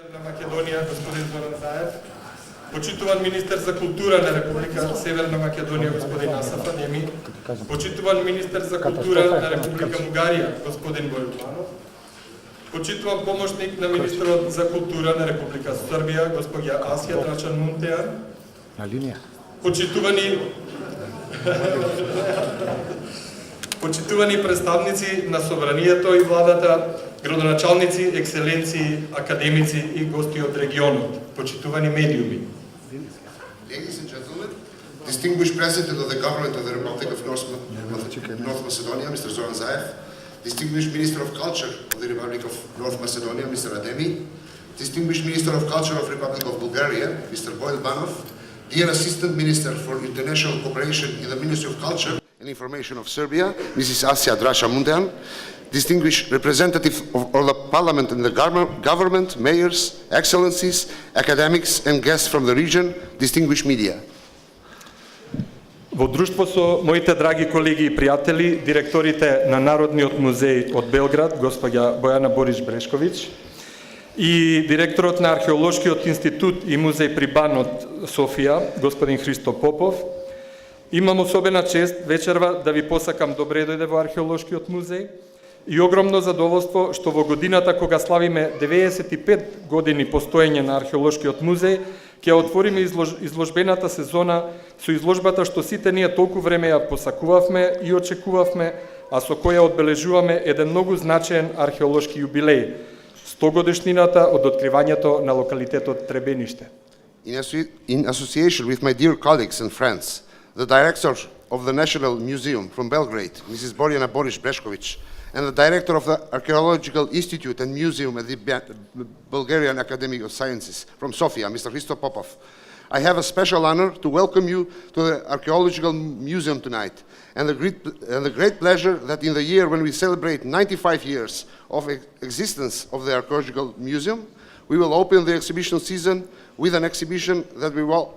Северна Македонија, господин Зоран Заев, почитуван министер за култура на Република Северна Македонија, господин Асаф Адеми, почитуван министер за култура на Република Бугарија, господин Бојан Банов, почитуван помошник на министерот за култура на Република Србија, госпоѓа Асија Трачан Мунтеан, почитувани представници на собранието и владата, градоначалници, екселенции, академици и гости од регионот, почитувани медиуми. Ladies and gentlemen, distinguished President of the Government of the Republic of North Macedonia, Mr. Zoran Zaev, distinguished Minister of Culture of the Republic of North Macedonia, Mr. Ademi, distinguished Minister of Culture of the Republic of Bulgaria, Mr. Bojan Banov, dear Assistant Minister for International Cooperation in the Ministry of Culture and Information of Serbia, Mrs. Asija Draša Muntean, distinguished representatives of the Parliament and the government, mayors, excellencies, academics and guests from the region, distinguished media. Во друштво со моите драги колеги и пријатели, директорите на Народниот музеј од Белград, госпоѓа Бојана Бориш-Брешковиќ, и директорот на Археолошкиот институт и музеј при Бан од Софија, господин Христо Попов, имам особена чест вечерва да ви посакам добре дојде во Археолошкиот музеј и огромно задоволство што во годината кога славиме 95 години постоење на Археолошкиот музеј, ќе отвориме изложбената сезона со изложбата што сите ние толку време ја посакувавме и очекувавме, а со која одбележуваме еден многу значаен археолошки јубилеј, 100 годишнината од откривањето на локалитетот Требениште. In association with my dear colleagues and friends, the director of the National Museum from Belgrade, Mrs. Borjana Boriš-Brešković, and the director of the Archaeological Institute and Museum at the Bulgarian Academy of Sciences from Sofia, Mr. Hristo Popov. I have a special honor to welcome you to the Archaeological Museum tonight, and the great pleasure that in the year when we celebrate 95 years of existence of the Archaeological Museum, we will open the exhibition season with an exhibition that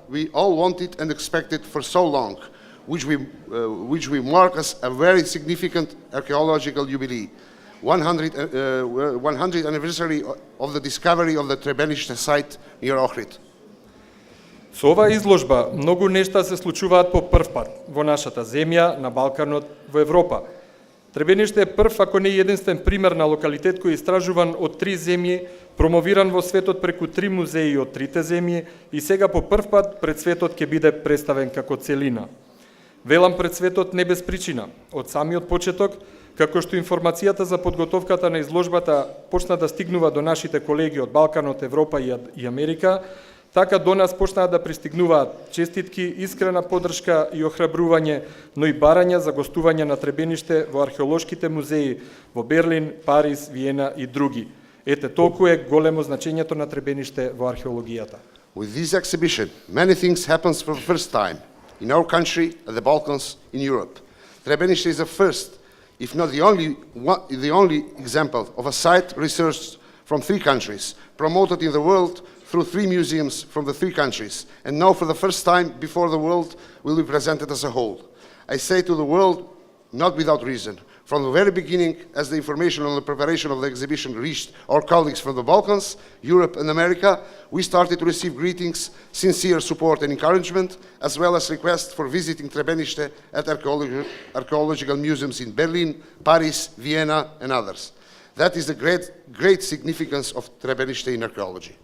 we all wanted and expected for so long, which we mark as a very significant archaeological jubilee, 100th anniversary of the discovery of the Trebenište site near Ohrid. Со оваа изложба многу нешта се случуваат по прв пат во нашата земја, на Балканот, во Европа. Требениште е прв, ако не единствен пример на локалитет кој е истражуван од 3 земји, промовиран во светот преку 3 музеи од 3 земји и сега по прв пат пред светот ќе биде представен како целина. Велам пред светот не без причина. Од самиот почеток, како што информацијата за подготовката на изложбата почна да стигнува до нашите колеги од Балканот, Европа и Америка, така до нас почнаа да пристигнуваат честитки, искрена поддршка и охрабрување, но и барања за гостување на Требениште во археолошките музеи во Берлин, Париз, Виена и други. Ете, толку е големо значењето на Требениште во археологијата. With this exhibition, many things happens for the first time in our country, at the Balkans, in Europe. Trebenište is the first, if not the only example of a site researched from 3 countries, promoted in the world through 3 museums from the 3 countries, and now for the first time before the world will be presented as a whole. I say to the world, not without reason. From the very beginning, as the information on the preparation of the exhibition reached our colleagues from the Balkans, Europe and America, we started to receive greetings, sincere support and encouragement, as well as requests for visiting Trebenište at archaeological museums in Berlin, Paris, Vienna and others. That is the great significance of Trebenište in archaeology.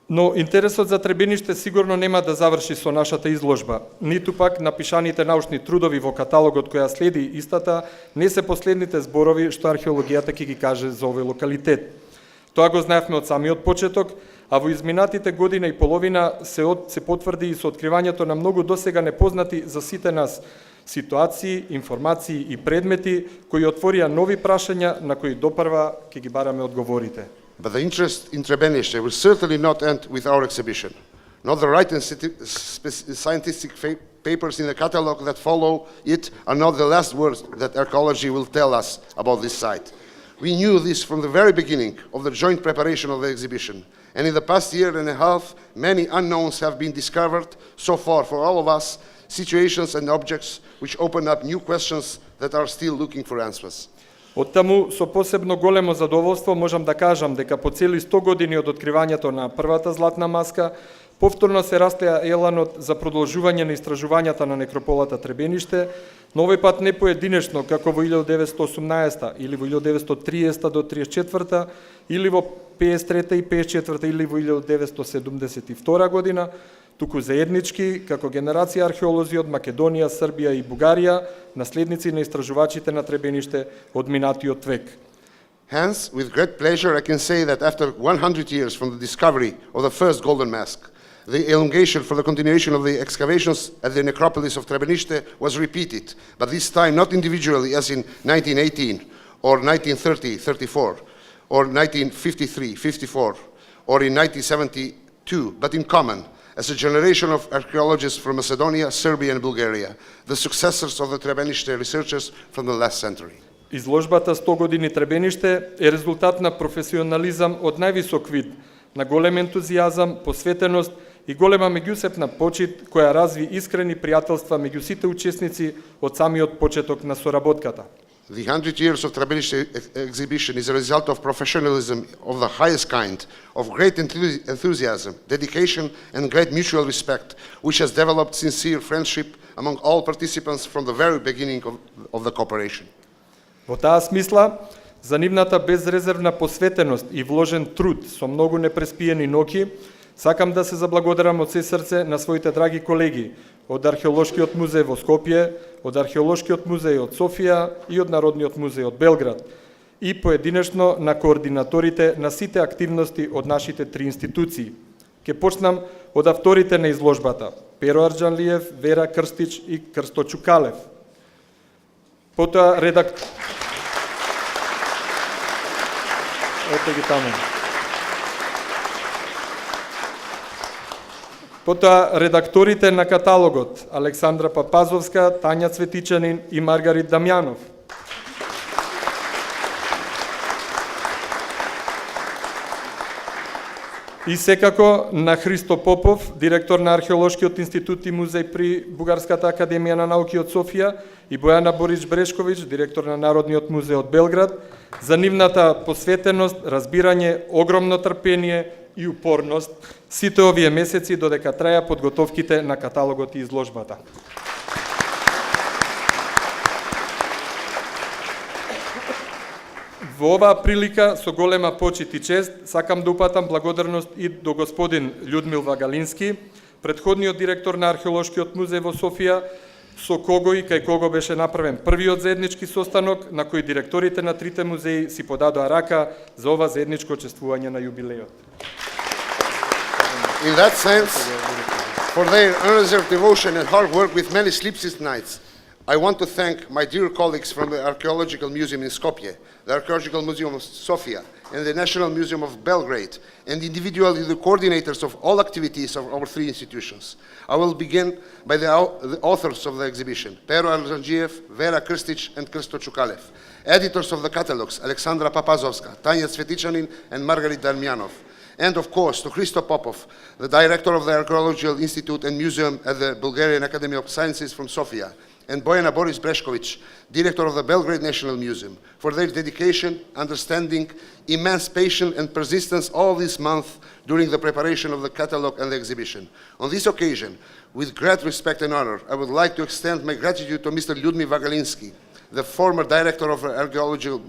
Но интересот за Требениште сигурно нема да заврши со нашата изложба, ниту пак напишаните научни трудови во каталогот која следи истата не се последните зборови што археологијата ќе ги каже за овој локалитет. Тоа го знаевме од самиот почеток, а во изминатите година и половина се потврди и со откривањето на многу досега непознати за сите нас ситуации, информации и предмети кои отворија нови прашања на кои допрва ќе ги бараме одговорите. But the interest in Trebenište will certainly not end with our exhibition. Not the right and scientific papers in the catalog that follow it are not the last words that archaeology will tell us about this site. We knew this from the very beginning of the joint preparation of the exhibition, and in the past year and a half, many unknowns have been discovered so far for all of us, situations and objects which open up new questions that are still looking for answers. Оттаму, со посебно големо задоволство, можам да кажам дека по цели 100 години од откривањето на првата златна маска, повторно се растеа еланот за продолжување на истражувањата на некрополата Требениште, но овој пат не поединечно, како во 1918 или во 1930 до 34 или во 53 и 54 или во 1972 година, туку заеднички, како генерација археолози од Македонија, Србија и Бугарија, наследници на истражувачите на Требениште од минатиот век. Hence, with great pleasure, I can say that after 100 years from the discovery of the first golden mask, the elongation for the continuation of the excavations at the necropolis of Trebeniste was repeated, but this time not individually as in 1918, or 1930-34, or 1953-54, or in 1972, but in common, as a generation of archaeologists from Macedonia, Serbia and Bulgaria, the successors of the Trebeniste researchers from the last century. Изложбата 100 години Требениште е резултат на професионализам од највисок вид, на голем ентузијазам, посветеност и голема меѓусепна почит која разви искрени пријателства меѓу сите учесници од самиот почеток на соработката. The 100 years of Trebeniste exhibition is a result of professionalism of the highest kind, of great enthusiasm, dedication and great mutual respect, which has developed sincere friendship among all participants from the very beginning of the cooperation. Во таа смисла, за нивната безрезервна посветеност и вложен труд со многу непреспиени ноќи, сакам да се заблагодарам од се срце на своите драги колеги од Археолошкиот музеј во Скопје, од Археолошкиот музеј од Софија и од Народниот музеј од Белград и поединечно на координаторите на сите активности од нашите три институции. Ке почнам од авторите на изложбата: Перо Арџанлиев, Вера Крстич и Крсто Чукалев. Потоа редакторите на каталогот: Александра Папазовска, Тања Цветичанин и Маргарит Дамјанов. И секако на Христо Попов, директор на Археолошкиот институт и музеј при Бугарската академија на науки од Софија, и Бојана Борич Брешковиќ, директор на Народниот музеј од Белград, за нивната посветеност, разбирање, огромно трпение и упорност сите овие месеци додека траја подготовките на каталогот и изложбата. Во оваа прилика, со голема почит и чест, сакам да упатам благодарност и до господин Људмил Вагалински, претходниот директор на Археолошкиот музеј во Софија, со кого и кај кого беше направен првиот заеднички состанок, на кој директорите на трите музеи си подадоа рака за ова заедничко чествување на јубилеот. In that sense, for their unreserved devotion and hard work with many sleepless nights, I want to thank my dear colleagues from the Archaeological Museum in Skopje, the Archaeological Museum of Sofia, and the National Museum of Belgrade, and individually the coordinators of all activities of our three institutions. I will begin by the authors of the exhibition: Pero Arđanđijev, Vera Krstić, and Krsto Čukalev. Editors of the catalogs: Alexandra Papazovska, Tanja Cvetičanin, and Margarit Damjanov. And of course, to Hristo Popov, the director of the Archaeological Institute and Museum at the Bulgarian Academy of Sciences from Sofia, and Bojana Boris Brešković, director of the Belgrade National Museum, for their dedication, understanding, immense patience and persistence all this month during the preparation of the catalog and the exhibition. On this occasion, with great respect and honor, I would like to extend my gratitude to Mr. Ljudmil Vagalinski, the former director of the Archaeological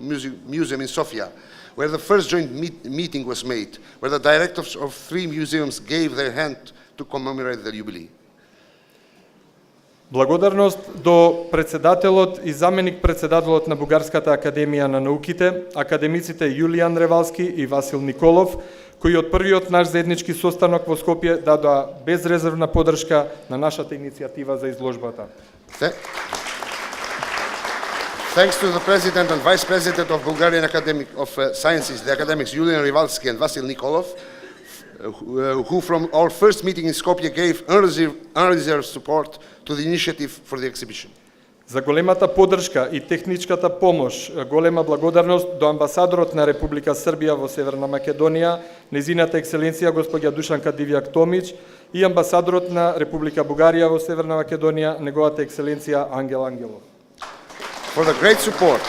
Museum in Sofia, where the first joint meeting was made, where the directors of three museums gave their hand to commemorate the jubilee. Благодарност до председателот и заменик председателот на Бугарската академија на науките, академиците Јулијан Ревалски и Васил Николов, кои од првиот наш заеднички состанок во Скопје дадоа безрезервна поддршка на нашата иницијатива за изложбата. Thanks to the President and Vice President of Bulgarian Academy of Sciences, the academics Julian Rivalski and Vasil Nikolov, who from our first meeting in Skopje gave unreserved support to the initiative for the exhibition. За големата поддршка и техничката помош, голема благодарност до амбасадорот на Република Србија во Северна Македонија, незината екселенција госпоѓа Душанка Дивјак Томич, и амбасадорот на Република Бугарија во Северна Македонија, неговата екселенција Ангел Ангелов. For the great support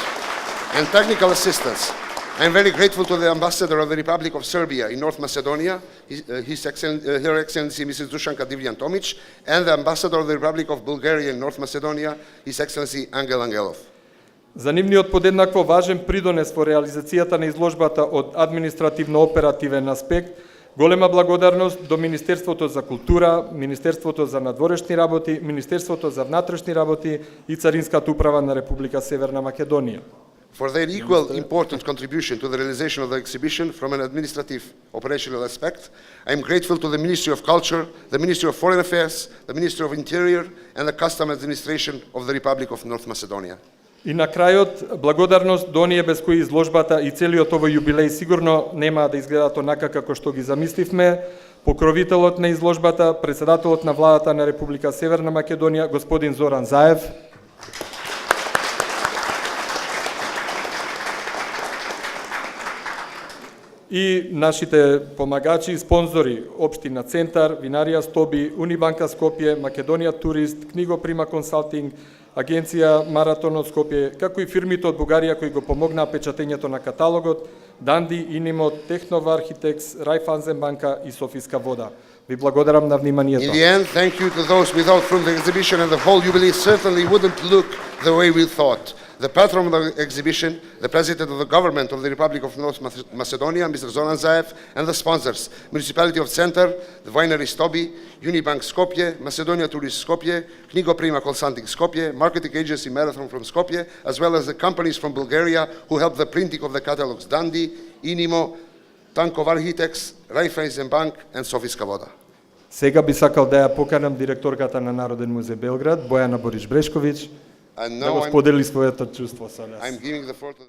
and technical assistance. I am very grateful to the Ambassador of the Republic of Serbia in North Macedonia, Her Excellency Mrs. Dušanka Divljan-Tomić, and the Ambassador of the Republic of Bulgaria in North Macedonia, His Excellency Angel Angelov. За нивниот подеднакво важен придонес во реализацијата на изложбата од административно-оперативен аспект, голема благодарност до Министерството за култура, Министерството за надворешни работи, Министерството за внатрешни работи и Царинската управа на Република Северна Македонија. For their equal important contribution to the realization of the exhibition from an administrative operational aspect, I am grateful to the Ministry of Culture, the Ministry of Foreign Affairs, the Ministry of Interior, and the Custom Administration of the Republic of North Macedonia. И на крајот, благодарност до оние без кои изложбата и целиот овој јубилеј сигурно нема да изгледаат онака како што ги замисливме. Покровителот на изложбата, председателот на владата на Република Северна Македонија, господин Зоран Заев. И нашите помагачи и спонзори, Општина Центар, Винарија Стоби, Унибанка Скопје, Македонија Турист, Книгоприма Консалтинг, Агенција Маратон од Скопје, како и фирмите од Бугарија кои го помогнаа печатењето на каталогот, Данди, Инимот, Технова Архитекс, Райфанзен банка и Софиска вода. Ви благодарам на вниманието. In the end, thank you to those without whom the exhibition and the whole jubilee certainly wouldn't look the way we thought. The patron of the exhibition, the President of the Government of the Republic of North Macedonia, Mr. Zoran Zaev, and the sponsors, Municipality of Centar, the Winery Stobi, Unibank Skopje, Macedonia Tourist Skopje, Knigoprima Consulting Skopje, Marketing Agency Marathon from Skopje, as well as the companies from Bulgaria who helped the printing of the catalogs Dandi, Inimo, Tankov Architects, Raiffeisen Bank, and Sofiska voda. Сега би сакал да ја поканам директорката на Народен музеј Белград, Бојана Бориш Брешковиќ, да го сподели своето чувство со нас. I'm giving the floor to